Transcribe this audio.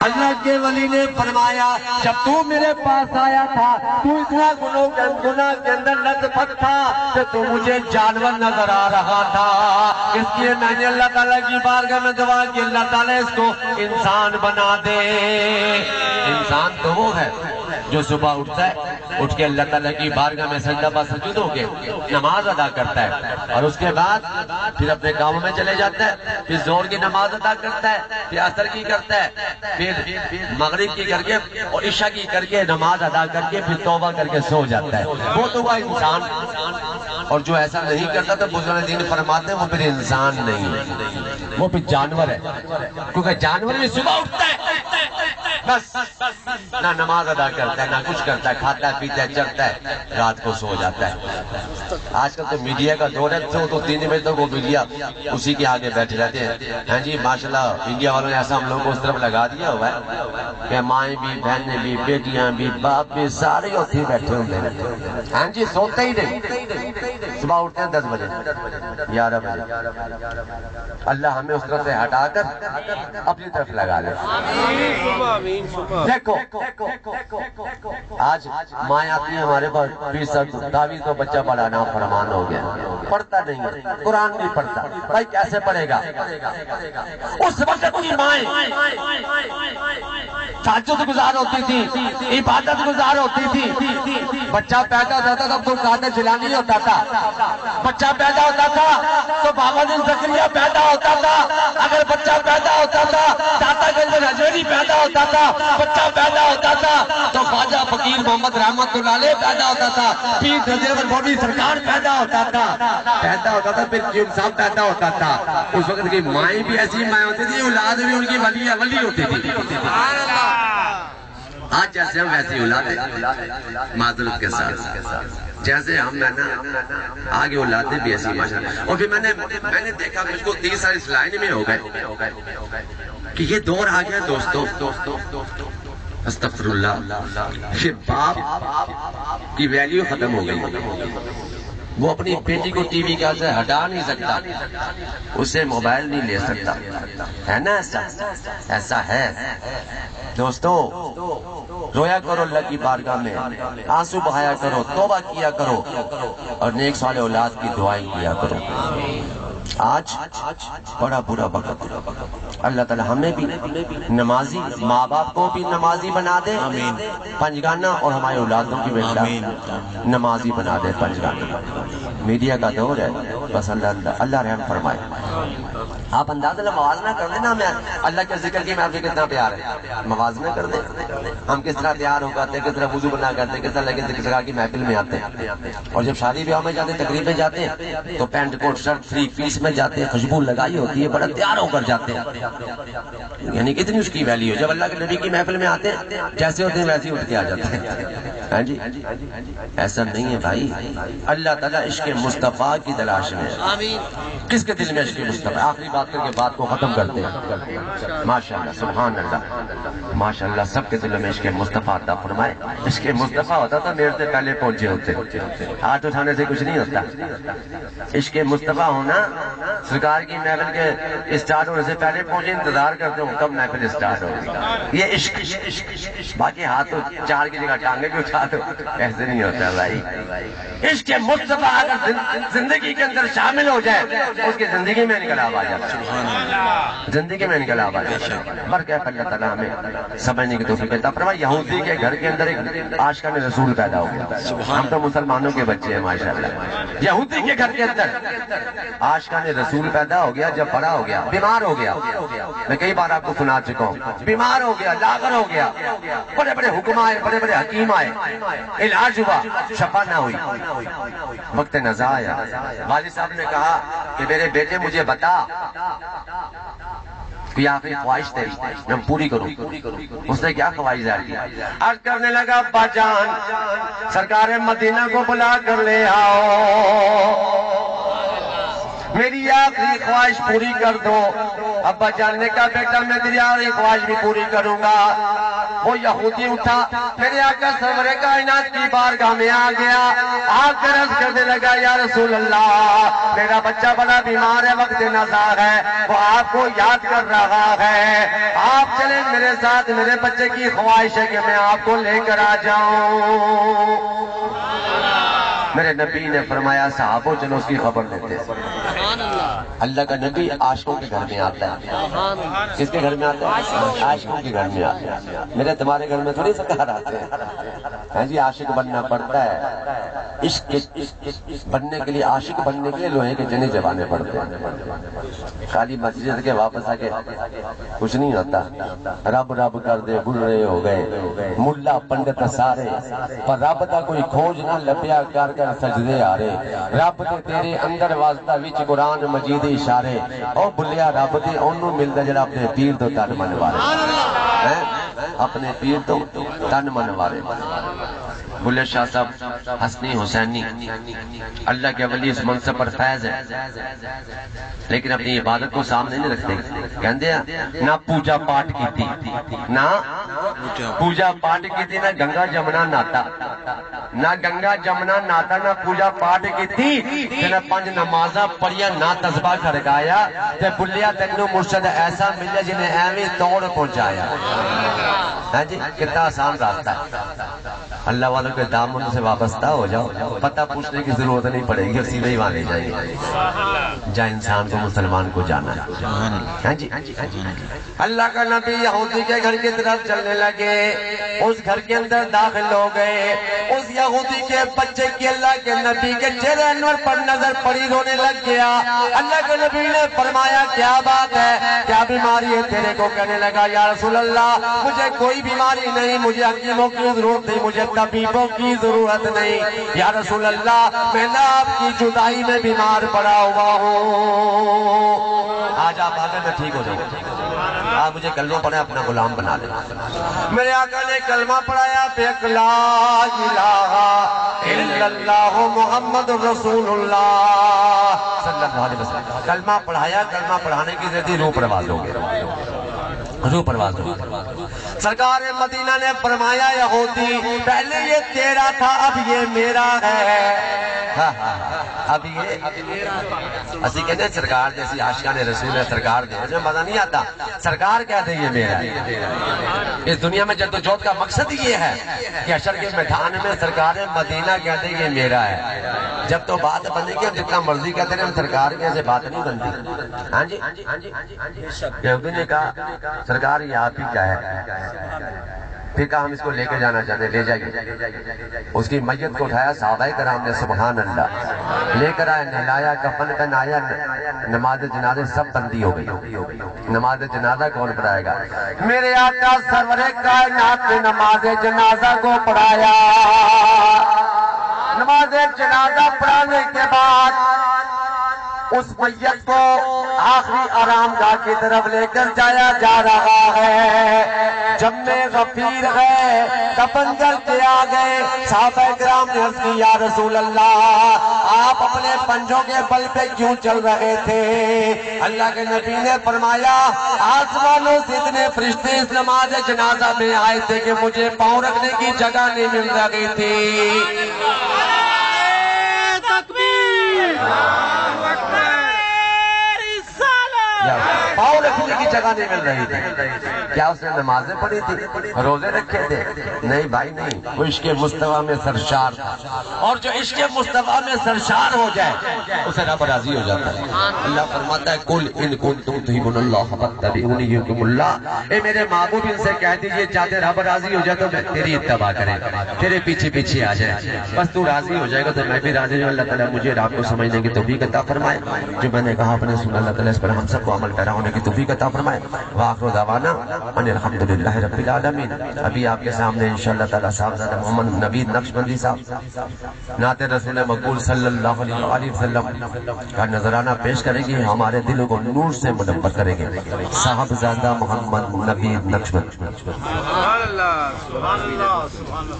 اللہ کے ولی نے فرمایا جب تو میرے پاس آیا تھا تو اتنا گناہ کے اندر لطفت تھا کہ تو مجھے جانور نظر آ رہا تھا، اس لیے میں نے اللہ تعالیٰ کی بارگاہ میں دعا کی اللہ تعالیٰ اس کو انسان بنا دے۔ انسان تو وہ ہے جو صبح اٹھتا ہے، اٹھ کے اللہ تعالیٰ کی بارگاہ میں سجدہ با سجود ہو کے نماز ادا کرتا ہے، اور اس کے بعد پھر اپنے کاموں میں چلے جاتا ہے، پھر ظہر کی نماز ادا کرتا ہے، پھر عصر کی کرتا ہے، پھر مغرب کی کر کے اور عشاء کی کر کے نماز ادا کر کے پھر توبہ کر کے سو جاتا ہے۔ وہ تو وہ انسان، اور جو ایسا نہیں کرتا تو بزرگ دین فرماتے ہیں وہ پھر انسان نہیں ہے، وہ پھر جانور ہے، کیونکہ جانور بھی صبح اٹھتا ہے بس نہ نماز ادا کرتا ہے نہ کچھ کرتا ہے، کھاتا ہے پیتا ہے چڑھتا ہے، رات کو سو جاتا ہے۔ آج کل تو میڈیا کا دور ہے، تو 3 بجے تک وہ میڈیا اسی کے آگے بیٹھے رہتے ہیں۔ ہاں جی ماشاءاللہ انڈیا والوں نے ایسا ہم لوگوں کو اس طرف لگا دیا ہوا ہے کہ مائیں بھی بہنیں بھی بیٹیاں بھی باپ بھی سارے ہوتے ہی بیٹھے ہوتے ہیں۔ ہاں جی سوتے ہی نہیں، صبح اٹھتے ہیں 10 بجے 11 بجے۔ اللہ ہمیں اس طرف سے ہٹا کر اپنی طرف لگا لے۔ دیکھو آج مائیں آتی ہیں ہمارے پاس 20 تعویذ تو بچہ بڑا نافرمان ہو گیا، پڑھتا نہیں ہے، قرآن نہیں پڑھتا، بھائی کیسے پڑھے گا؟ اس وقت کی مائیں تہجد گزار ہوتی تھی، عبادت گزار ہوتی تھی، بچہ پیدا ہوتا تھا تب تو کھانا چلانا نہیں ہوتا تھا، بچہ پیدا ہوتا تھا تو بابا دن زکریا پیدا ہوتا تھا، اگر بچہ پیدا ہوتا تھا داتا گنج حجویری پیدا ہوتا تھا، بچہ پیدا ہوتا تھا تو خواجہ فقیر محمد رحمت اللہ علیہ پیدا ہوتا تھا، پیر رضی بوڑی سرکار پیدا ہوتا تھا، پھر جیم صاحب پیدا ہوتا تھا۔ اس وقت کی مائیں بھی ایسی مائیں ہوتی تھی، اولاد بھی ان کی ولی ہوتی تھی۔ آج جیسے ہم ویسی اولاد ہے معذرت کے ساتھ، جیسے ہم نا آگے اولادیں بھی ایسی ماشاءاللہ۔ اور پھر میں نے دیکھا مجھ کو 30 سال اس لائن میں ہو گئے کہ یہ دور آ گیا دوستو، استغفر اللہ، کہ باپ کی ویلیو ختم ہو گئی۔ وہ اپنی بیٹی کو ٹی وی کا سے ہٹا نہیں سکتا، اسے موبائل نہیں لے سکتا، ہے نا؟ ایسا ہے دوستو۔ رویا کرو اللہ کی بارگاہ میں، آنسو بہایا کرو، توبہ کیا کرو، اور نیک صالح اولاد کی دعائیں کیا کرو۔ آج بڑا برا وقت، اللہ تعالی ہمیں بھی نمازی، ماں باپ کو بھی نمازی بنا دے پنجگانہ، اور ہمارے اولادوں کی بیٹا نمازی بنا دے پنجگانہ۔ میڈیا کا دور ہے، بس اللہ رحم فرمائے۔ آپ اندازہ موازنہ کر دیں نا، ہمیں اللہ کے ذکر کی محفل کتنا پیار ہے، موازنہ کر دیں ہم کس طرح تیار ہو کرتے ہیں، کس طرح وضو بنا کرتے ہیں، کس طرح لگے ذکر کی محفل میں آتے ہیں، اور جب شادی بیاہ میں جاتے ہیں، تقریب میں جاتے ہیں تو پینٹ کوٹ شرٹ 3 پیس میں جاتے ہیں، خوشبو لگائی ہوتی ہے، بڑا تیار ہو کر جاتے ہیں، یعنی کتنی اس کی ویلیو۔ جب اللہ کے نبی کی محفل میں آتے ہیں جیسے ہوتے ہیں ویسے ہی اٹھ کے آ جاتے ہیں۔ ہاں جی ایسا نہیں ہے بھائی، اللہ تعالیٰ عشق مصطفیٰ کی تلاش میں ہے۔ کس کے دل میں عشق مصطفیٰ؟ آخری بات کر کے بات کو ختم کرتے ہیں۔ ماشاءاللہ سبحان اللہ، ماشاءاللہ سب کے دل میں عشق مصطفیٰ عطا فرمائے۔ عشق مصطفیٰ ہوتا تو میرے سے پہلے پہنچے ہوتے، ہاتھ اٹھانے سے کچھ نہیں ہوتا۔ عشق مصطفیٰ ہونا، سرکار کی محفل کے اسٹارٹ ہونے سے پہلے پہنچے، انتظار کرتے ہوں کب محفل اسٹارٹ ہوگی۔ یہ عشق، باقی ہاتھ 4 کی جگہ ٹانگیں بھی اٹھا دو، ایسے نہیں ہوتا بھائی۔ عشق مصطفیٰ اگر زندگی کے اندر شامل ہو جائے اس کی زندگی میں انقلاب آ جاتا ہے، زندگی میں انقلاب آ جاتا ہے۔ برکت اللہ تعالیٰ ہمیں سمجھنے کی توفیق عطا فرمائے۔ یہودی کے گھر کے اندر ایک عاشقان رسول پیدا ہو گیا، ہم تو مسلمانوں کے بچے ہیں ماشاءاللہ۔ یہودی کے گھر کے اندر عاشقان رسول پیدا ہو گیا، جب بڑا ہو گیا بیمار ہو گیا، میں کئی بار آپ کو سنا چکا ہوں، بیمار ہو گیا، لاغر ہو گیا، بڑے بڑے حکم آئے، بڑے بڑے حکیم آئے، علاج ہوا، شفا نہ ہوئی، وقت نزا آیا، والد صاحب نے کہا کہ میرے بیٹے مجھے بتا کوئی آخری خواہش تیری میں پوری کروں۔ اس نے کیا خواہش ظاہر کی؟ عرض کرنے لگا ابا جان سرکار مدینہ کو بلا کر لے آؤ، میری آخری خواہش پوری کر دو۔ ابا جان نے کہا بیٹا میں تیری آخری خواہش بھی پوری کروں گا۔ وہ یہودی اٹھا، میرے آقا سرور کائنات کی بارگاہ میں آ گیا، آ کر عرض کرنے لگا یا رسول اللہ میرا بچہ بڑا بیمار ہے، وقت نزاع ہے، وہ آپ کو یاد کر رہا ہے، آپ چلیں میرے ساتھ، میرے بچے کی خواہش ہے کہ میں آپ کو لے کر آ جاؤں۔ میرے نبی نے فرمایا صحابو چلو اس کی خبر دیتے ہیں۔ اللہ کا نبی عاشقوں کے گھر میں آتا ہے۔ کس کے گھر میں آتا ہے؟ عاشقوں کے گھر میں آتا ہے۔ میرے تمہارے گھر میں تھوڑی سکار آتے ہیں جی، عاشق بننا پڑتا ہے، عشق بننے کے لیے، عاشق بننے کے لیے لوہے کے جنے جوانے پڑتے ہیں۔ خالی مسجد کے واپس آ کے کچھ نہیں ہوتا، رب رب کر دے بھول رہے ہو گئے، ملا پنڈت سارے پر رب دا کوئی کھوج نہ لبیا، کر کر سجدے آ رہے، رب دے تیرے اندر واسطہ وچ قرآن مجید اشارے، او بلیا رب دے انہوں ملتا جڑا اپنے پیر تو تن منوارے، اپنے پیر تو تن منوارے۔ بلے شاہ صاحب حسنی حسینی اللہ کے ولی اس منصب پر فیض ہے، لیکن اپنی عبادت کو سامنے نہیں رکھتے، کہندے ہیں نہ پوجا پاٹ کی تھی، نہ پوجا پاٹ کی تھی، نہ گنگا جمنا ناتا، نہ گنگا جمنا ناتا، نہ پوجا پاٹ کی تھی، نہ پنج نمازہ پڑھیا، نہ تسبیح کھڑکایا، تے بلیا تینوں مرشد ایسا ملیا جنہیں ایویں توڑ پہنچایا۔ ہے جی کتنا آسان راستہ ہے، اللہ والوں کے دامن سے وابستہ ہو جاؤ، پتہ پوچھنے کی ضرورت نہیں پڑے گی، سیدھے ہی وہاں لے جائیں گے جہاں انسان کو مسلمان کو جانا ہے۔ ہاں جی اللہ کا نبی یہودی کے گھر کی طرف چلنے لگے، اس گھر کے اندر داخل ہو گئے، اس یہودی کے بچے کی اللہ کے نبی کے چہرے انور پر نظر پڑی، رونے لگ گیا۔ اللہ کے نبی نے فرمایا کیا بات ہے، کیا بیماری ہے تیرے کو؟ کہنے لگا یا رسول اللہ مجھے کوئی بیماری نہیں، مجھے حکیموں کی ضرورت نہیں، مجھے طبیبوں کی ضرورت نہیں، یا رسول اللہ میں نے آپ کی جدائی میں بیمار پڑا ہوا ہوں، آج آپ آگے میں ٹھیک ہو جاؤں، آپ مجھے کلمہ پڑھیں اپنا غلام بنا لیں۔ میرے آقا نے کلمہ پڑھایا، بے لا الہ الا اللہ محمد رسول اللہ صلی اللہ علیہ وسلم، کلمہ پڑھایا، کلمہ پڑھانے کی ذریعے روح پرواز ہو گئے، روح پرواز ہو گئے۔ سرکار مدینہ نے فرمایا یہودی پہلے یہ تیرا تھا اب یہ میرا ہے، اب یہ اسی کہتے ہیں سرکار جیسی عاشقان رسول ہے، سرکار دے مجھے مزہ نہیں آتا، سرکار کہتے ہیں یہ میرا ہے۔ اس دنیا میں جدوجہد کا مقصد یہ ہے کہ حشر کے میدان میں سرکار مدینہ کہتے ہیں یہ میرا ہے۔ جب تو بات بنے گی جتنا مرضی کہتے ہیں سرکار کے ایسے بات نہیں بنتی۔ ہاں جی یہودی نے کہا سرکار یہ آپ ہی کیا ہے، پھر کہا ہم اس کو لے کے جانا چاہتے ہیں، لے جائیے۔ اس کی میت کو اٹھایا، صحابہ کرام نے سبحان اللہ لے کر آیا، نہلایا، کفن پہنایا، نماز جنازے سب بندی ہو گئی۔ نماز جنازہ کون پڑھائے گا؟ میرے آقا سرور کائنات نے نماز جنازہ کو پڑھایا۔ نماز جنازہ پڑھانے کے بعد اس میت کو آخری آرام گاہ کی طرف لے کر جایا جا رہا ہے، جب میں غفیر ہے کفن کر کے آ گئے۔ صحابہ کرام نے عرض کی یا رسول اللہ آپ اپنے پنجوں کے بل پہ کیوں چل رہے تھے؟ اللہ کے نبی نے فرمایا آسمانوں سے اتنے فرشتے اس نماز جنازہ میں آئے تھے کہ مجھے پاؤں رکھنے کی جگہ نہیں مل رہی تھی۔ پاؤں رکھنے کی جگہ نہیں مل رہی تھی۔ کیا اس نے نمازیں پڑھی تھی، روزے رکھے تھے؟ نہیں بھائی نہیں، وہ عشق مصطفیٰ میں سرشار تھا، اور جو عشق مصطفیٰ میں سرشار ہو جائے اسے رب راضی ہو جاتا ہے۔ اللہ فرماتا ہے قل ان کنتم تحبون اللہ فاتبعونی یحببکم اللہ، اے میرے محبوب ان سے کہہ دیجئے چاہتے رب راضی ہو جائے تو میں تیری اتباع کریں، تیرے پیچھے پیچھے آ جائے، بس تو راضی ہو جائے گا تو میں بھی راضی ہوں۔ اللہ تعالیٰ مجھے رات کو سمجھنے کی توفیق عطا فرمائے، جو میں نے کہا اپنے سن اللہ تعالیٰ اس پر ہم سب کو عمل پیرا ہونے کی توفیق عطا فرمائے۔ وآخر دعوانا ان الحمدللہ رب العالمین۔ ابھی آپ کے سامنے انشاءاللہ تعالیٰ صاحبزادہ محمد نوید نقشبندی صاحب نعت رسول مقبول صلی اللہ علیہ وسلم کا نذرانہ پیش کریں گے، ہمارے دلوں کو نور سے منور کریں گے۔ صاحبزادہ محمد نوید نقشبندی۔ سبحان اللہ سبحان اللہ سبحان اللہ۔